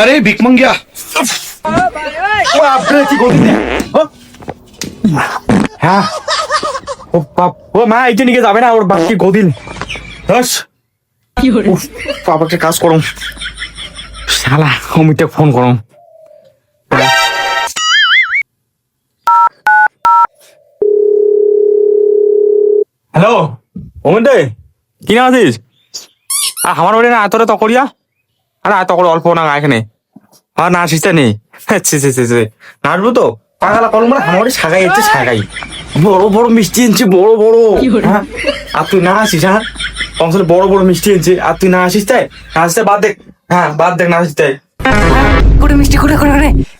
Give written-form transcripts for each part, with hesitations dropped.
আরে ভিক মাঙ্গিয়া ও আপনারা কি করছেন? হ্যাঁ ও বাপ ও মা এইটা নিয়ে যাবে না ওর বাপ কি গদিন দশ বাবাকে কাজ করুন শালা অমিতে ফোন করুন হ্যালো অমিতে কি না আছিস আমার বাড়ি না এতটা তকরিয়া আরে এত করে অল্প না এখানে আর না আসিস নেই নাচবো তো পাগালা কলম মানে আমার সাগাই এসছে সাগাই বড় বড় মিষ্টি এনেছে বড় বড় হ্যাঁ আর তুই না আসিস হ্যাঁ অঞ্চলে বড় বড় মিষ্টি এনেছে আর তুই না আসিস তাই নাচতে বাদ দেখ হ্যাঁ বাদ দেখ না আসিস তাই করে মিষ্টি করে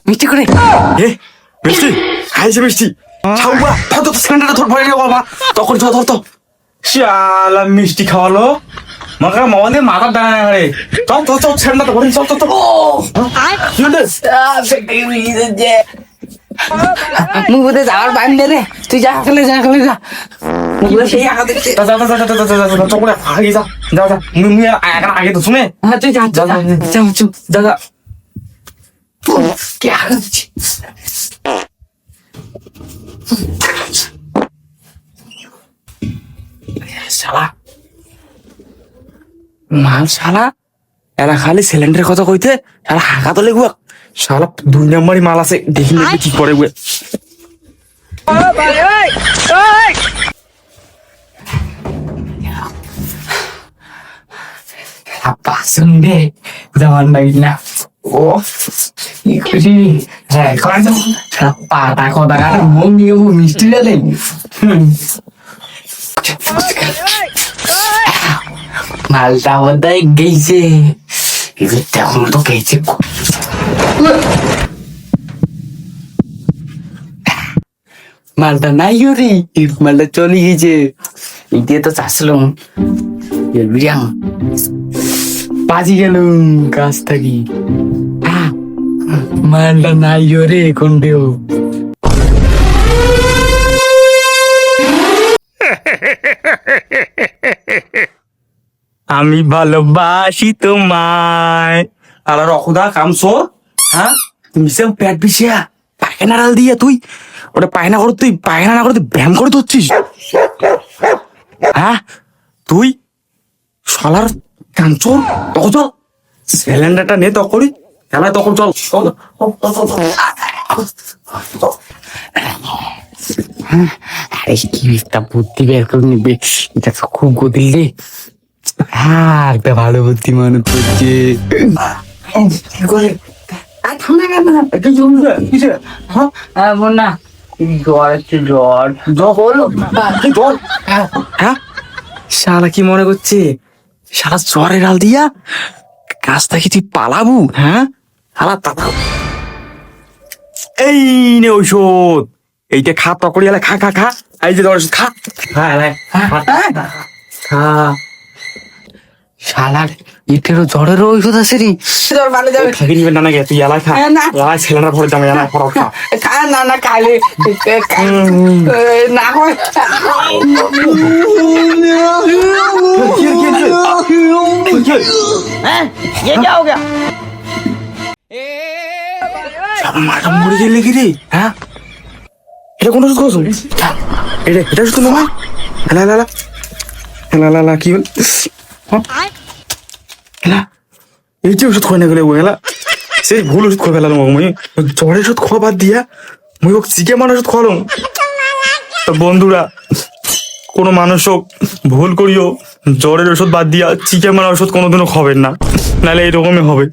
মিষ্টি করে এ মিষ্টি খাইছে মিষ্টি ছাউবা ধর তো সিলিন্ডারটা ধর ভরে নিয়ে বাবা তখন ধর ধর তো শালা মিষ্টি খাওয়ালো মাকা মামা দিয়ে মাথা দাঁড়ায় রে চল চল চল সিলিন্ডারটা ভরে চল চল চল মুখ বোধে যাওয়ার বাইম দে রে তুই যা খেলে যা মুখ সেই আঘাত দিচ্ছে যা যা যা যা যা যা যা চল আগে যা যা যা মুই আগে তো শুনে তুই যা যা যা চুপ যা যা কে আঘাত দিচ্ছে শালা মাল শালা এরা খালি সিলিন্ডারের কথা কইতে শালা হাঁকা তো লেগুয়া শালা 2 নম্বরই মাল আছে দেখি নেবে কি করে গুয়ে পাসুন দে যাওয়ার নাকি না ও কি খুশি হ্যাঁ কয় তো পাতা কথা আর মন নিয়ে মিষ্টি দে মালটা বোধহয় গেছে এবার তখন তো গেছে মালটা নাই রে মালটা চলে গেছে এই দিয়ে তো চাচ্ছিলাম বিরিয়াম বাজি গেল গাছ থাকি মালটা নাই রে কোন দেও আমি ভালোবাসি তোমায় আর রকুদা কামসোর হ্যাঁ তুমি সে পেট পিছিয়া পায়খানা ডাল দিয়া তুই ওটা পায়না করে তুই পায়খানা না করে তুই ব্যায়াম করে ধরছিস হ্যাঁ তুই শালার কামচোর তখন চল সিলিন্ডারটা নে তখনই খেলায় তখন চল আরে কি একটা বুদ্ধি বের করে নিবে এটা তো খুব গদিল রে হ্যাঁ একটা ভালো বুদ্ধি মনে করছে না জ্বর আছে জ্বর হ্যাঁ শালা কি মনে করছে শালা জ্বরে ডাল দিয়া কাজ থেকে তুই পালাবু হ্যাঁ শালা তাতা এই নে ঔষধ এইটা খা তকড়ি এলা খা খা খা এই যে ওষুধ খা খা খা শালার ইটেরও জ্বরেরও ঔষধ আছে রে থাকি নিবেন না নাকি তুই এলাই খা এলাই ছেলেরা ভরে দামে এলাই খা খা না খাইলে না হয় ये क्या हो गया মাটা মরে গেলে কি রে হ্যাঁ এটা কোন ওষুধ খাওয়াছো এটা ওষুধ নয় হেলা হেলা হেলা হেলা কি হল হেলা এই যে ওষুধ খাওয়া না গেলে হেলা সেই ভুল ওষুধ খাওয়া ফেলালাম মুই জ্বরের ওষুধ খাওয়া বাদ দিয়া মুই ওকে চিকে মার ওষুধ খাওয়ালাম তো বন্ধুরা কোনো মানুষ হোক ভুল করিও জ্বরের ওষুধ বাদ দিয়া চিকে মারা ওষুধ কোনোদিনও খাবেন না নাহলে এরকমই হবে